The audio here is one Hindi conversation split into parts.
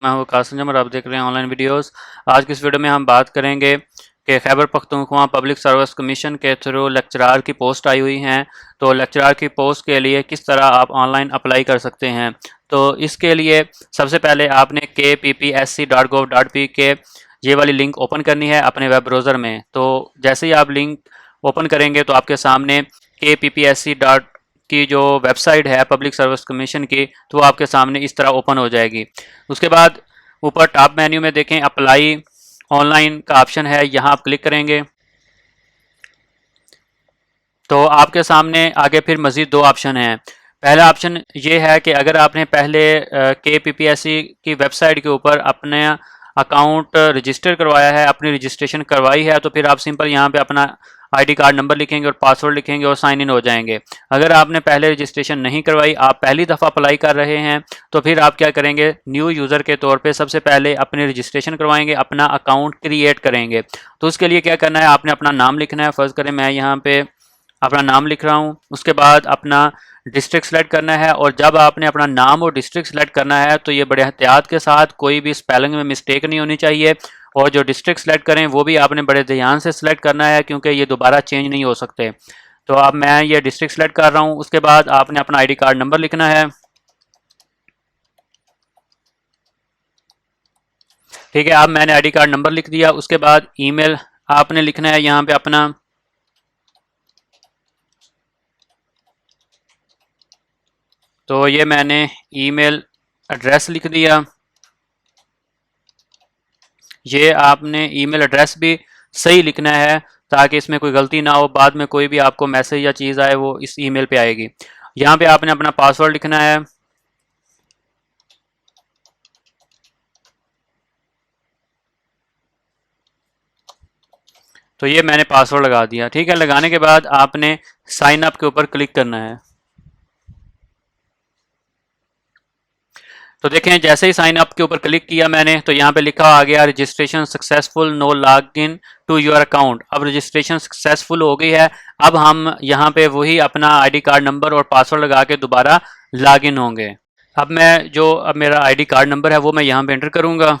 मैं हूँ कासिम जमर, आप देख रहे हैं ऑनलाइन वीडियोस। आज की इस वीडियो में हम बात करेंगे कि Khyber Pakhtunkhwa public service commission के थ्रू लेक्चरार की पोस्ट आई हुई हैं, तो लेक्चरार की पोस्ट के लिए किस तरह आप ऑनलाइन अप्लाई कर सकते हैं। तो इसके लिए सबसे पहले आपने kppsc.gov.pk ये वाली लिंक ओपन करनी है अपने वेब ब्राउज़र में। तो जैसे ही आप लिंक ओपन करेंगे तो आपके सामने kppsc की जो वेबसाइट है पब्लिक सर्विस कमीशन की, तो वो आपके सामने इस तरह ओपन हो जाएगी। उसके बाद ऊपर टॉप मेन्यू में देखें अप्लाई ऑनलाइन का ऑप्शन है, यहाँ आप क्लिक करेंगे तो आपके सामने आगे फिर मज़ीद दो ऑप्शन हैं। पहला ऑप्शन ये है कि अगर आपने पहले KPPSC की वेबसाइट के ऊपर अपने अकाउंट रजिस्टर करवाया है, अपनी रजिस्ट्रेशन करवाई है, तो फिर आप सिंपल यहाँ पे अपना आईडी कार्ड नंबर लिखेंगे और पासवर्ड लिखेंगे और साइन इन हो जाएंगे। अगर आपने पहले रजिस्ट्रेशन नहीं करवाई, आप पहली दफ़ा अप्लाई कर रहे हैं, तो फिर आप क्या करेंगे, न्यू यूज़र के तौर पे सबसे पहले अपने रजिस्ट्रेशन करवाएंगे, अपना अकाउंट क्रिएट करेंगे। तो उसके लिए क्या करना है, आपने अपना नाम लिखना है। फ़र्ज़ करें मैं यहाँ पे अपना नाम लिख रहा हूँ। उसके बाद अपना डिस्ट्रिक्ट सेलेक्ट करना है, और जब आपने अपना नाम और डिस्ट्रिक्ट सेलेक्ट करना है तो ये बड़े एहतियात के साथ, कोई भी स्पेलिंग में मिस्टेक नहीं होनी चाहिए, और जो डिस्ट्रिक्ट सेलेक्ट करें वो भी आपने बड़े ध्यान से सिलेक्ट करना है, क्योंकि ये दोबारा चेंज नहीं हो सकते। तो अब मैं ये डिस्ट्रिक्ट सेलेक्ट कर रहा हूँ। उसके बाद आपने अपना आईडी कार्ड नंबर लिखना है। ठीक है, अब मैंने आईडी कार्ड नंबर लिख दिया। उसके बाद ईमेल आपने लिखना है यहाँ पे अपना। तो ये मैंने ईमेल एड्रेस लिख दिया। ये आपने ईमेल एड्रेस भी सही लिखना है ताकि इसमें कोई गलती ना हो, बाद में कोई भी आपको मैसेज या चीज़ आए वो इस ईमेल पे आएगी। यहाँ पे आपने अपना पासवर्ड लिखना है। तो ये मैंने पासवर्ड लगा दिया। ठीक है, लगाने के बाद आपने साइन अप के ऊपर क्लिक करना है। तो देखें, जैसे ही साइन अप के ऊपर क्लिक किया मैंने, तो यहाँ पे लिखा आ गया registration successful, no log in to your account. अब रजिस्ट्रेशन सक्सेसफुल हो गई है। अब हम यहाँ पे वही अपना आईडी कार्ड नंबर और पासवर्ड लगा के दोबारा लॉग इन होंगे। अब मेरा आईडी कार्ड नंबर है वो मैं यहाँ पे एंटर करूँगा।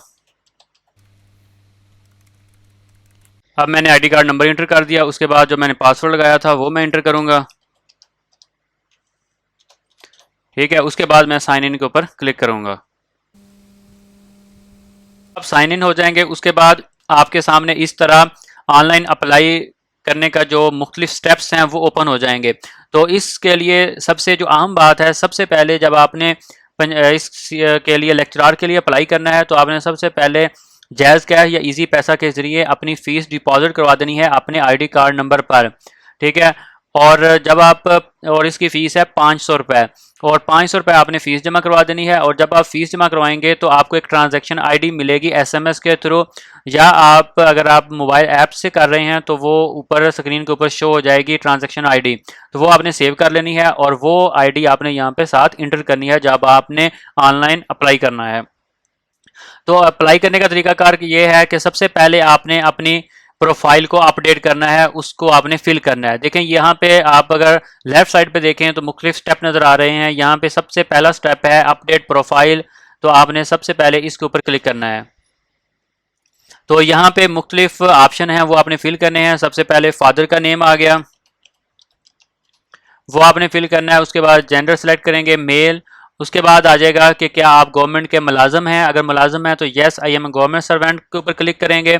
अब मैंने आईडी कार्ड नंबर एंटर कर दिया। उसके बाद जो मैंने पासवर्ड लगाया था वो मैं एंटर करूँगा। ठीक है, उसके बाद मैं साइन इन के ऊपर क्लिक करूँगा। अब साइन इन हो जाएंगे। उसके बाद आपके सामने इस तरह ऑनलाइन अप्लाई करने का जो मुख्तलिफ स्टेप्स हैं वो ओपन हो जाएंगे। तो इसके लिए सबसे जो अहम बात है, सबसे पहले जब आपने इसके लिए लेक्चरार के लिए अप्लाई करना है, तो आपने सबसे पहले जैज़ कैश या इजी पैसा के ज़रिए अपनी फ़ीस डिपॉजिट करवा देनी है अपने आईडी कार्ड नंबर पर। ठीक है, और जब आप और इसकी फ़ीस है 500 रुपये, और 500 रुपये आपने फ़ीस जमा करवा देनी है। और जब आप फ़ीस जमा करवाएंगे तो आपको एक ट्रांजैक्शन आईडी मिलेगी एसएमएस के थ्रू, या आप अगर आप मोबाइल ऐप से कर रहे हैं तो वो ऊपर स्क्रीन के ऊपर शो हो जाएगी ट्रांजैक्शन आईडी। तो वो आपने सेव कर लेनी है, और वो आईडी आपने यहाँ पे साथ इंटर करनी है जब आपने ऑनलाइन अप्लाई करना है। तो अप्लाई करने का तरीकाकार ये है कि सबसे पहले आपने अपनी प्रोफाइल को अपडेट करना है, उसको आपने फिल करना है। देखें यहाँ पे आप अगर लेफ्ट साइड पे देखें तो मुख्तलिफ स्टेप नज़र आ रहे हैं। यहाँ पे सबसे पहला स्टेप है अपडेट प्रोफाइल। तो आपने सबसे पहले इसके ऊपर क्लिक करना है। तो यहाँ पे मुख्तलिफ ऑप्शन हैं वो आपने फिल करने हैं। सबसे पहले फादर का नेम आ गया, वो आपने फिल करना है। उसके बाद जेंडर सेलेक्ट करेंगे, मेल। उसके बाद आ जाएगा कि क्या आप गवर्नमेंट के मुलाजम हैं। अगर मुलाजम है तो yes I am government servant के ऊपर क्लिक करेंगे।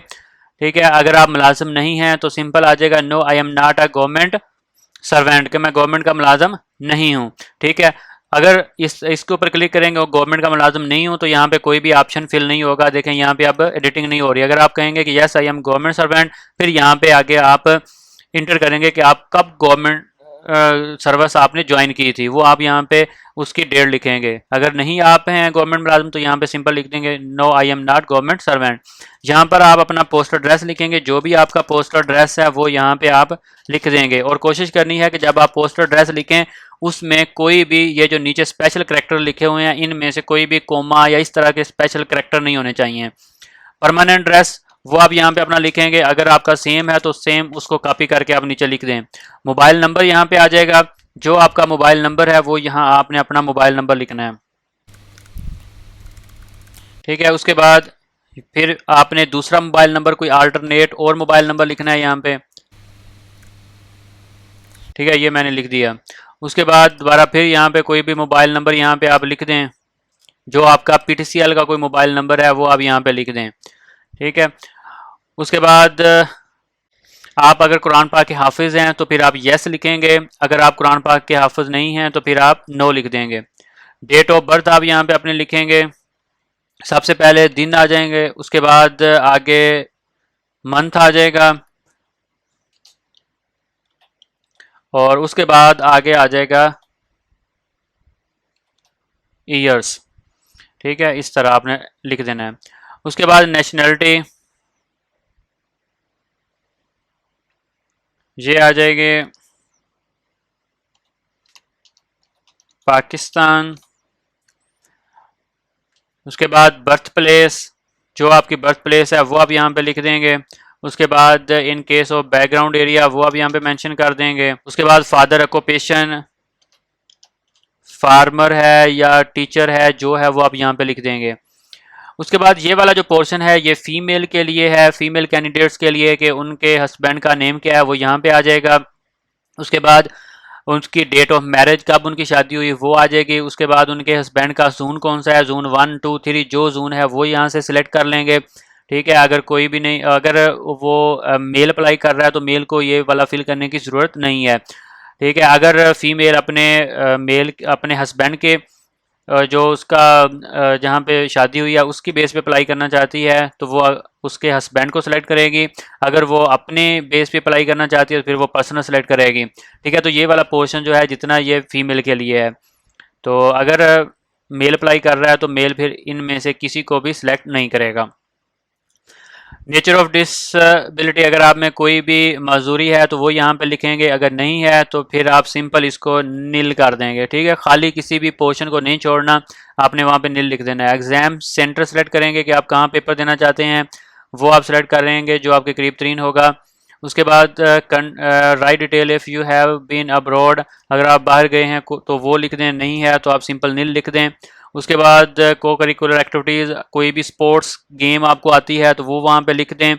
ठीक है, अगर आप मुलाजिम नहीं हैं तो सिंपल आ जाएगा no I am not a government servant, कि मैं गवर्नमेंट का मुलाजिम नहीं हूँ। ठीक है, अगर इसके ऊपर क्लिक करेंगे और गवर्नमेंट का मुलाजिम नहीं हूँ तो यहाँ पे कोई भी ऑप्शन फिल नहीं होगा। देखें यहाँ पे अब एडिटिंग नहीं हो रही। अगर आप कहेंगे कि yes I am government servant, फिर यहाँ पे आगे आप इंटर करेंगे कि आप कब गवर्नमेंट सर्विस आपने ज्वाइन की थी, वो आप यहाँ पे उसकी डेट लिखेंगे। अगर नहीं आप हैं गवर्नमेंट मुलाजिम तो यहाँ पे सिंपल लिख देंगे no I am not government servant. यहाँ पर आप अपना पोस्टल एड्रेस लिखेंगे, जो भी आपका पोस्टल एड्रेस है वो यहाँ पे आप लिख देंगे। और कोशिश करनी है कि जब आप पोस्टल एड्रेस लिखें उसमें कोई भी ये जो नीचे स्पेशल करैक्टर लिखे हुए हैं इनमें से कोई भी कोमा या इस तरह के स्पेशल करैक्टर नहीं होने चाहिए। परमानेंट एड्रेस वो आप यहाँ पे अपना लिखेंगे। अगर आपका सेम है तो सेम उसको कॉपी करके आप नीचे लिख दें। मोबाइल नंबर यहाँ पे आ जाएगा। जो आपका मोबाइल नंबर है वो यहाँ आपने अपना मोबाइल नंबर लिखना है। ठीक है। उसके बाद फिर आपने दूसरा मोबाइल नंबर, कोई अल्टरनेट और मोबाइल नंबर लिखना है यहाँ पे। ठीक है, ये मैंने लिख दिया। उसके बाद दोबारा फिर यहाँ पे कोई भी मोबाइल नंबर यहाँ पे आप लिख दें, जो आपका पीटीसीएल का कोई मोबाइल नंबर है वो आप यहाँ पे लिख दें। ठीक है। उसके बाद आप अगर कुरान पाक के हाफिज़ हैं तो फिर आप यस लिखेंगे, अगर आप कुरान पाक के हाफिज़ नहीं हैं तो फिर आप नो लिख देंगे। डेट ऑफ बर्थ आप यहाँ पे अपने लिखेंगे, सबसे पहले दिन आ जाएंगे, उसके बाद आगे मंथ आ जाएगा, और उसके बाद आगे आ जाएगा ईयर्स। ठीक है, इस तरह आपने लिख देना है। उसके बाद नेशनलिटी ये आ जाएगी पाकिस्तान। उसके बाद बर्थ प्लेस, जो आपकी बर्थ प्लेस है वो आप यहाँ पे लिख देंगे। उसके बाद in case of background area वो आप यहाँ पे मेंशन कर देंगे। उसके बाद फादर ऑक्यूपेशन, फार्मर है या टीचर है, जो है वो आप यहाँ पे लिख देंगे। उसके बाद ये वाला जो पोर्शन है ये फीमेल के लिए है, फीमेल कैंडिडेट्स के लिए, कि उनके हस्बैंड का नेम क्या है वो यहाँ पे आ जाएगा। उसके बाद उनकी डेट ऑफ मैरिज, कब उनकी शादी हुई वो आ जाएगी। उसके बाद उनके हस्बैंड का जून कौन सा है, जून 1, 2, 3, जो जून है वो यहाँ से सिलेक्ट कर लेंगे। ठीक है, अगर कोई भी नहीं, अगर वो मेल अप्लाई कर रहा है तो मेल को ये वाला फिल करने की ज़रूरत नहीं है। ठीक है, अगर फीमेल अपने मेल अपने हस्बैंड के जो उसका जहाँ पे शादी हुई है उसकी बेस पे अप्लाई करना चाहती है तो वो उसके हस्बैंड को सिलेक्ट करेगी। अगर वो अपने बेस पे अप्लाई करना चाहती है तो फिर वो पर्सनल सेलेक्ट करेगी। ठीक है, तो ये वाला पोर्शन जो है जितना ये फीमेल के लिए है। तो अगर मेल अप्लाई कर रहा है तो मेल फिर इनमें से किसी को भी सिलेक्ट नहीं करेगा। नेचर ऑफ डिसबिलिटी, अगर आप में कोई भी मजदूरी है तो वो यहाँ पे लिखेंगे, अगर नहीं है तो फिर आप सिंपल इसको नील कर देंगे। ठीक है, खाली किसी भी पोर्शन को नहीं छोड़ना, आपने वहाँ पे नील लिख देना है। एग्जाम सेंटर सेलेक्ट करेंगे कि आप कहाँ पेपर देना चाहते हैं, वो आप सेलेक्ट करेंगे जो आपके करीब तरीन होगा। उसके बाद write detail if you have been abroad, अगर आप बाहर गए हैं तो वो लिख दें, नहीं है तो आप सिंपल नील लिख दें। उसके बाद को करिकुलर एक्टिविटीज़, कोई भी स्पोर्ट्स गेम आपको आती है तो वो वहाँ पे लिख दें।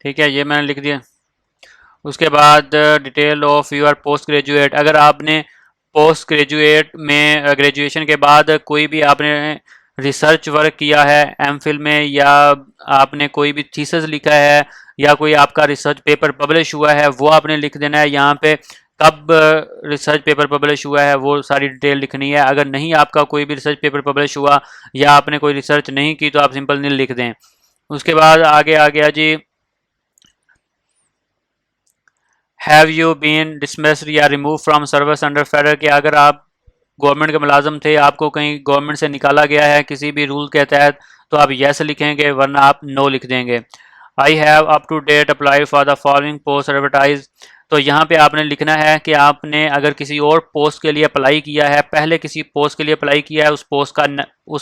ठीक है, ये मैंने लिख दिया। उसके बाद detail of your post graduate, अगर आपने पोस्ट ग्रेजुएट में ग्रेजुएशन के बाद कोई भी आपने रिसर्च वर्क किया है एमफिल में, या आपने कोई भी थीसिस लिखा है, या कोई आपका रिसर्च पेपर पब्लिश हुआ है, वो आपने लिख देना है यहाँ पे। कब रिसर्च पेपर पब्लिश हुआ है वो सारी डिटेल लिखनी है। अगर नहीं आपका कोई भी रिसर्च पेपर पब्लिश हुआ या आपने कोई रिसर्च नहीं की तो आप सिंपल नील लिख दें। उसके बाद आगे आ गया जी, हैव यू बीन डिसमिस्ड या remove from service under federal, कि अगर आप गवर्नमेंट के मुलाजम थे, आपको कहीं गवर्नमेंट से निकाला गया है किसी भी रूल के तहत, तो आप यस लिखेंगे, वरना आप नो लिख देंगे। I have up to date apply for the following post advertise, तो यहाँ पे आपने लिखना है कि आपने अगर किसी और पोस्ट के लिए अप्लाई किया है, पहले किसी पोस्ट के लिए अप्लाई किया है, उस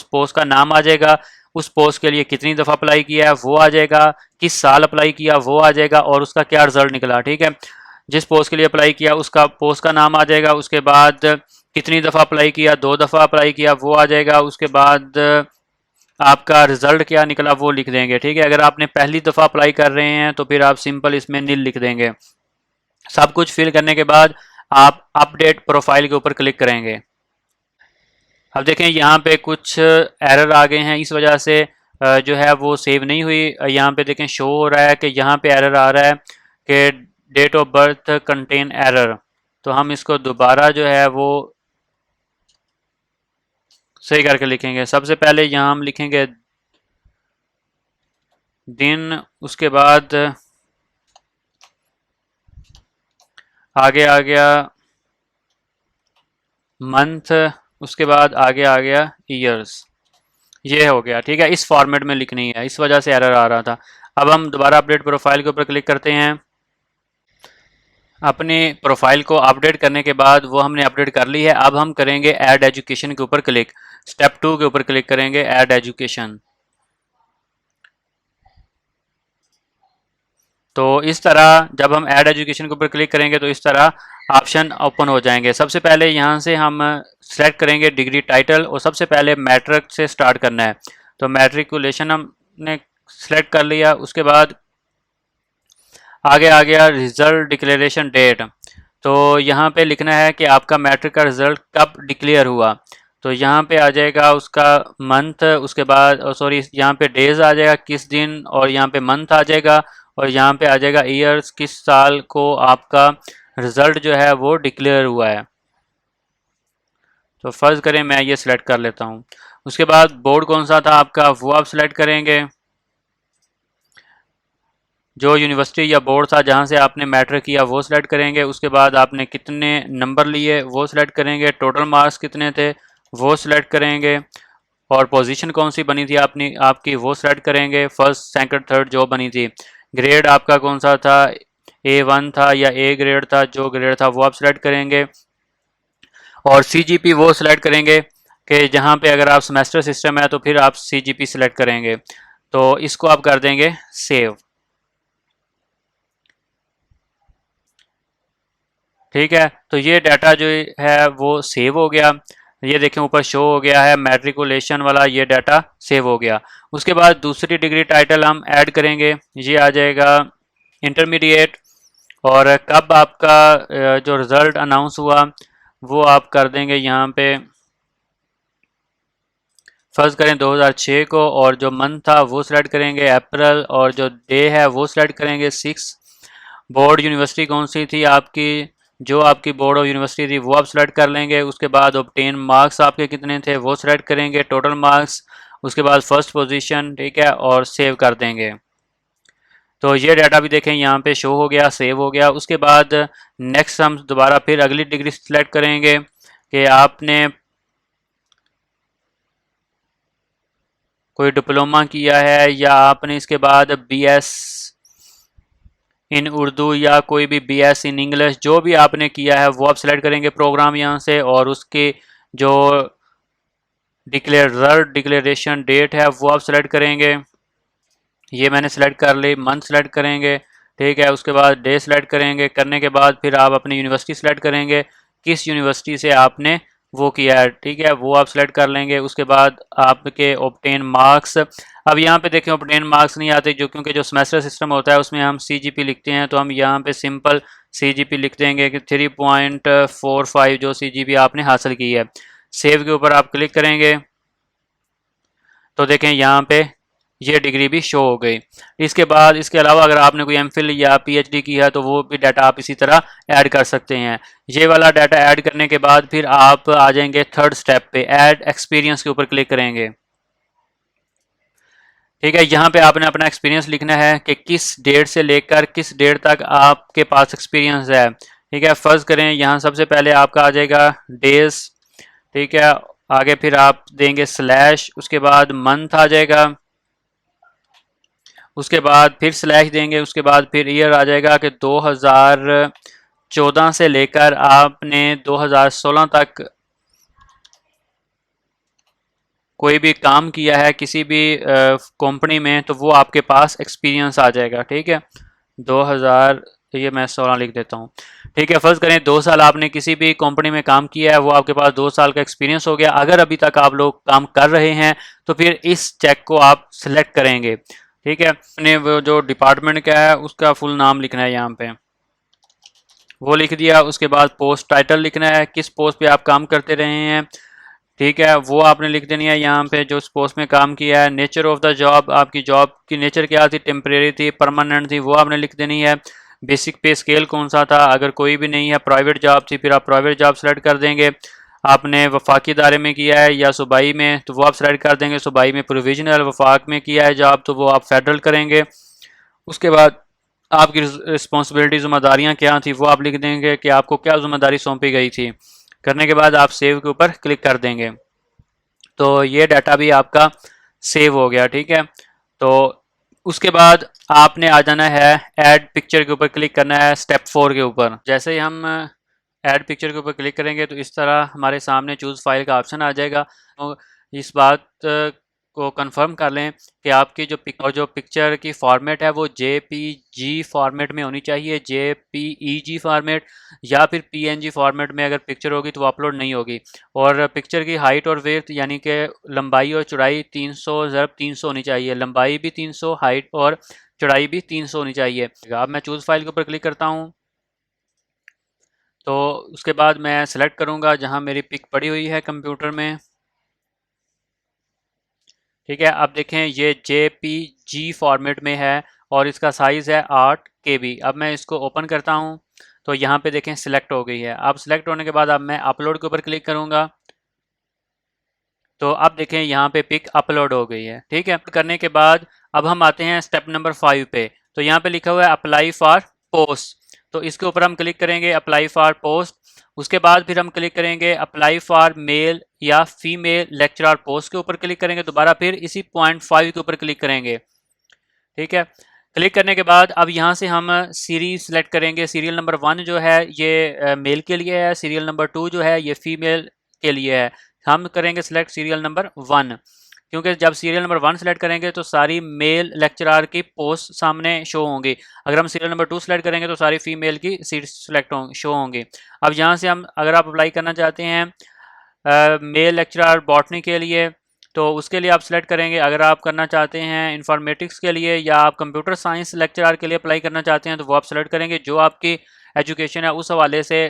पोस्ट का नाम आ जाएगा, उस पोस्ट के लिए कितनी दफ़ा अप्लाई किया है वो आ जाएगा, किस साल अप्लाई किया वो आ जाएगा, और उसका क्या रिजल्ट निकला। ठीक है, जिस पोस्ट के लिए अप्लाई किया उसका पोस्ट का नाम आ जाएगा। उसके बाद कितनी दफ़ा अप्लाई किया, 2 दफ़ा अप्लाई किया वो आ जाएगा। उसके बाद आपका रिजल्ट क्या निकला वो लिख देंगे। ठीक है, अगर आपने पहली दफ़ा अप्लाई कर रहे हैं तो फिर आप सिंपल इसमें नील लिख देंगे। सब कुछ फिल करने के बाद आप अपडेट प्रोफाइल के ऊपर क्लिक करेंगे। अब देखें यहाँ पे कुछ एरर आ गए हैं, इस वजह से जो है वो सेव नहीं हुई। यहाँ पे देखें शो हो रहा है कि यहाँ पे एरर आ रहा है कि date of birth contain error, तो हम इसको दोबारा जो है वो सही करके लिखेंगे। सबसे पहले यहाँ हम लिखेंगे दिन, उसके बाद आगे आ गया मंथ, उसके बाद आगे आ गया ईयर्स। ये हो गया। ठीक है, इस फॉर्मेट में लिखनी है, इस वजह से एरर आ रहा था। अब हम दोबारा अपडेट प्रोफाइल के ऊपर क्लिक करते हैं। अपने प्रोफाइल को अपडेट करने के बाद वो हमने अपडेट कर ली है। अब हम करेंगे ऐड एजुकेशन के ऊपर क्लिक, स्टेप 2 के ऊपर क्लिक करेंगे, ऐड एजुकेशन। तो इस तरह जब हम ऐड एजुकेशन के ऊपर क्लिक करेंगे तो इस तरह ऑप्शन ओपन हो जाएंगे। सबसे पहले यहाँ से हम सेलेक्ट करेंगे डिग्री टाइटल और सबसे पहले मैट्रिक से स्टार्ट करना है। तो मैट्रिकुलेशन हमने सेलेक्ट कर लिया। उसके बाद आगे आ गया रिजल्ट डिक्लेरेशन डेट। तो यहाँ पे लिखना है कि आपका मैट्रिक का रिजल्ट कब डिक्लेयर हुआ। तो यहाँ पे आ जाएगा उसका मंथ, उसके बाद सॉरी यहाँ पे डेज आ जाएगा किस दिन, और यहाँ पे मंथ आ जाएगा, और यहाँ पे आ जाएगा ईयर्स किस साल को आपका रिजल्ट जो है वो डिक्लेयर हुआ है। तो फर्ज करें मैं ये सिलेक्ट कर लेता हूँ। उसके बाद बोर्ड कौन सा था आपका वो आप सिलेक्ट करेंगे। जो यूनिवर्सिटी या बोर्ड था जहाँ से आपने मैट्रिक किया वो सिलेक्ट करेंगे। उसके बाद आपने कितने नंबर लिए वो सिलेक्ट करेंगे, टोटल मार्क्स कितने थे वो सिलेक्ट करेंगे, और पोजीशन कौन सी बनी थी आपकी वो सिलेक्ट करेंगे, फर्स्ट सेकंड थर्ड जो बनी थी। ग्रेड आपका कौन सा था, A1 था या A ग्रेड था, जो ग्रेड था वो आप सिलेक्ट करेंगे। और CGP वो सिलेक्ट करेंगे कि जहाँ पे अगर आप सेमेस्टर सिस्टम है तो फिर आप CGP सिलेक्ट करेंगे। तो इसको आप कर देंगे सेव। ठीक है, तो ये डाटा जो है वो सेव हो गया। ये देखें ऊपर शो हो गया है मैट्रिकुलेशन वाला, ये डाटा सेव हो गया। उसके बाद दूसरी डिग्री टाइटल हम ऐड करेंगे, ये आ जाएगा इंटरमीडिएट। और कब आपका जो रिज़ल्ट अनाउंस हुआ वो आप कर देंगे यहाँ पे, फर्स्ट करें 2006 को, और जो मंथ था वो सिलेक्ट करेंगे अप्रैल, और जो डे है वो सिलेक्ट करेंगे 6। बोर्ड यूनिवर्सिटी कौन सी थी आपकी, जो आपकी बोर्ड ऑफ यूनिवर्सिटी थी वो आप सिलेक्ट कर लेंगे। उसके बाद ऑब्टेन मार्क्स आपके कितने थे वो सिलेक्ट करेंगे, टोटल मार्क्स। उसके बाद फर्स्ट पोजीशन, ठीक है, और सेव कर देंगे। तो ये डाटा भी देखें यहाँ पे शो हो गया, सेव हो गया। उसके बाद नेक्स्ट हम दोबारा फिर अगली डिग्री सिलेक्ट करेंगे कि आपने कोई डिप्लोमा किया है या आपने इसके बाद BS इन उर्दू या कोई भी BS इन इंग्लिश जो भी आपने किया है वो आप सिलेक्ट करेंगे प्रोग्राम यहाँ से, और उसके जो डिक्लेरेशन डेट है वो आप सिलेक्ट करेंगे। ये मैंने सेलेक्ट कर ली, मंथ सेलेक्ट करेंगे, ठीक है। उसके बाद डे सेलेक्ट करेंगे, करने के बाद फिर आप अपनी यूनिवर्सिटी सेलेक्ट करेंगे, किस यूनिवर्सिटी से आपने वो किया है, ठीक है, वो आप सेलेक्ट कर लेंगे। उसके बाद आपके ऑब्टेन मार्क्स, अब यहाँ पे देखें ऑब्टेन मार्क्स नहीं आते जो, क्योंकि जो सेमेस्टर सिस्टम होता है उसमें हम CGP लिखते हैं, तो हम यहाँ पे सिंपल CGP लिख देंगे कि 3.45 जो CGP आपने हासिल की है। सेव के ऊपर आप क्लिक करेंगे तो देखें यहाँ पे ये डिग्री भी शो हो गई। इसके बाद इसके अलावा अगर आपने कोई MPhil या PhD की है तो वो भी डाटा आप इसी तरह ऐड कर सकते हैं। ये वाला डाटा ऐड करने के बाद फिर आप आ जाएंगे थर्ड स्टेप पे, ऐड एक्सपीरियंस के ऊपर क्लिक करेंगे। ठीक है, यहाँ पे आपने अपना एक्सपीरियंस लिखना है कि किस डेट से लेकर किस डेट तक आपके पास एक्सपीरियंस है। ठीक है, फर्ज करें यहाँ सबसे पहले आपका आ जाएगा डेज, ठीक है, आगे फिर आप देंगे स्लैश, उसके बाद मंथ आ जाएगा, उसके बाद फिर स्लैश देंगे, उसके बाद फिर ईयर आ जाएगा कि 2014 से लेकर आपने 2016 तक कोई भी काम किया है किसी भी कंपनी में तो वो आपके पास एक्सपीरियंस आ जाएगा। ठीक है, 2000 ये मैं 16 लिख देता हूँ। ठीक है, फर्ज करें 2 साल आपने किसी भी कंपनी में काम किया है, वो आपके पास 2 साल का एक्सपीरियंस हो गया। अगर अभी तक आप लोग काम कर रहे हैं तो फिर इस चेक को आप सिलेक्ट करेंगे। ठीक है, अपने वो जो डिपार्टमेंट का है उसका फुल नाम लिखना है, यहाँ पे वो लिख दिया। उसके बाद पोस्ट टाइटल लिखना है, किस पोस्ट पे आप काम करते रहे हैं, ठीक है, वो आपने लिख देनी है यहाँ पे जो पोस्ट में काम किया है। नेचर ऑफ द जॉब, आपकी जॉब की नेचर क्या थी, टेम्परेरी थी, परमानेंट थी, वो आपने लिख देनी है। बेसिक पे स्केल कौन सा था, अगर कोई भी नहीं है प्राइवेट जॉब थी फिर आप प्राइवेट जॉब सेलेक्ट कर देंगे। आपने वफाकी इदारे में किया है या सूबाई में तो वो आप सेलेक्ट कर देंगे, सूबाई में प्रोविजनल, वफाक में किया है जॉब तो वो आप फेडरल करेंगे। उसके बाद आपकी रिस्पॉन्सिबिलिटी जिम्मेदारियाँ क्या थी वो आप लिख देंगे कि आपको क्या जिम्मेदारी सौंपी गई थी। करने के बाद आप सेव के ऊपर क्लिक कर देंगे तो ये डाटा भी आपका सेव हो गया। ठीक है, तो उसके बाद आपने आ जाना है ऐड पिक्चर के ऊपर क्लिक करना है स्टेप 4 के ऊपर। जैसे ही हम ऐड पिक्चर के ऊपर क्लिक करेंगे तो इस तरह हमारे सामने चूज़ फाइल का ऑप्शन आ जाएगा। तो इस बात को कंफर्म कर लें कि आपकी जो पिक्चर की फॉर्मेट है वो JPG फॉर्मेट में होनी चाहिए, JPEG फॉर्मेट या फिर PNG फॉर्मेट में अगर पिक्चर होगी तो वो अपलोड नहीं होगी। और पिक्चर की हाइट और विड्थ यानी कि लंबाई और चौड़ाई 300 होनी चाहिए, लंबाई भी 300, हाइट और चौड़ाई भी 300 होनी चाहिए। अब मैं चूज़ फाइल के ऊपर क्लिक करता हूँ, तो उसके बाद मैं सेलेक्ट करूँगा जहाँ मेरी पिक पड़ी हुई है कंप्यूटर में। ठीक है, अब देखें ये JPG फॉर्मेट में है और इसका साइज़ है 8 KB। अब मैं इसको ओपन करता हूँ तो यहाँ पे देखें सिलेक्ट हो गई है। अब सिलेक्ट होने के बाद अब मैं अपलोड के ऊपर क्लिक करूँगा, तो अब देखें यहाँ पे पिक अपलोड हो गई है। ठीक है, करने के बाद अब हम आते हैं स्टेप नंबर 5 पे। तो यहाँ पे लिखा हुआ है अप्लाई फॉर पोस्ट, तो इसके ऊपर हम क्लिक करेंगे अप्लाई फॉर पोस्ट। उसके बाद फिर हम क्लिक करेंगे अप्लाई फॉर मेल या फीमेल लेक्चरर पोस्ट के ऊपर क्लिक करेंगे, दोबारा फिर इसी पॉइंट 5 के ऊपर क्लिक करेंगे। ठीक है, क्लिक करने के बाद अब यहाँ से हम सीरीज सेलेक्ट करेंगे। सीरियल नंबर 1 जो है ये मेल के लिए है, सीरियल नंबर 2 जो है ये फीमेल के लिए है। हम करेंगे सिलेक्ट सीरियल नंबर 1, क्योंकि जब सीरियल नंबर 1 सेलेक्ट करेंगे तो सारी मेल लेक्चरर की पोस्ट सामने शो होंगी। अगर हम सीरियल नंबर 2 सेलेक्ट करेंगे तो सारी फीमेल की सीट सेलेक्ट शो होंगी। अब यहाँ से हम अगर आप अप्लाई करना चाहते हैं मेल लेक्चरर बॉटनी के लिए तो उसके लिए आप सेलेक्ट करेंगे। अगर आप करना चाहते हैं इंफॉर्मेटिक्स के लिए या आप कंप्यूटर साइंस लेक्चरर के लिए अप्लाई करना चाहते हैं तो वो आप सेलेक्ट करेंगे। जो आपकी एजुकेशन है उस हवाले से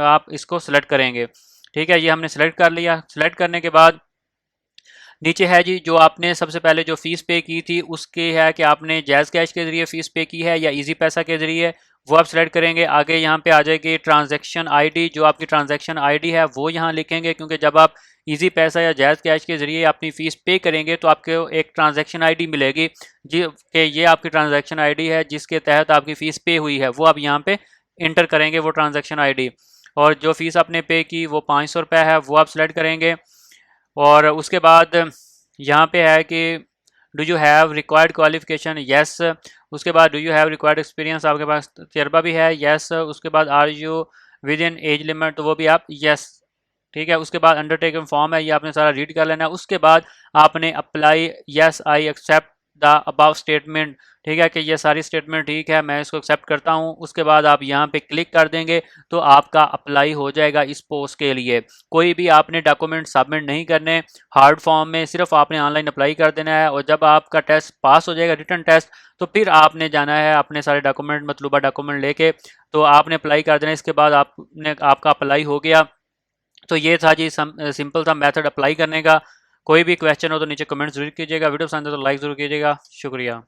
आप इसको सेलेक्ट करेंगे। ठीक है, ये हमने सेलेक्ट कर लिया। सेलेक्ट करने के बाद नीचे है जी जो आपने सबसे पहले जो फ़ीस पे की थी उसके है कि आपने जैज़ कैश के ज़रिए फ़ीस पे की है या इजी पैसा के ज़रिए, वो आप सेलेक्ट करेंगे। आगे यहाँ पे आ जाएगी ट्रांजैक्शन आईडी, जो आपकी ट्रांजैक्शन आईडी है वो यहाँ लिखेंगे, क्योंकि जब आप इजी पैसा या जैज़ कैश के ज़रिए अपनी फ़ीस पे करेंगे तो आपको एक ट्रांजैक्शन आईडी मिलेगी जी कि ये आपकी ट्रांजैक्शन आईडी है जिसके तहत आपकी फ़ीस पे हुई है, वो आप यहाँ पे इंटर करेंगे वो ट्रांजैक्शन आईडी। और जो फ़ीस आपने पे की वो 500 रुपये है, वो आप सेलेक्ट करेंगे। और उसके बाद यहाँ पे है कि do you have required qualification, yes. उसके बाद do you have required experience, आपके पास तजर्बा भी है, यस। उसके बाद are you within age limit, तो वो भी आप यस। ठीक है, उसके बाद अंडरटेकिंग फॉर्म है, ये आपने सारा रीड कर लेना है। उसके बाद आपने apply yes I accept the above statement, ठीक है कि ये सारी स्टेटमेंट ठीक है मैं इसको एक्सेप्ट करता हूँ। उसके बाद आप यहाँ पे क्लिक कर देंगे तो आपका अप्लाई हो जाएगा इस पोस्ट के लिए। कोई भी आपने डॉक्यूमेंट सबमिट नहीं करने हार्ड फॉर्म में, सिर्फ आपने ऑनलाइन अप्लाई कर देना है। और जब आपका टेस्ट पास हो जाएगा रिटन टेस्ट, तो फिर आपने जाना है अपने सारे डॉक्यूमेंट मतलूबा डॉक्यूमेंट लेके, तो आपने अप्लाई कर देना। इसके बाद आपका अप्लाई हो गया। तो ये था जी सिंपल सा मेथड अप्लाई करने का। कोई भी क्वेश्चन हो तो नीचे कमेंट जरूर कीजिएगा, वीडियो पसंद है तो लाइक ज़रूर कीजिएगा। शुक्रिया।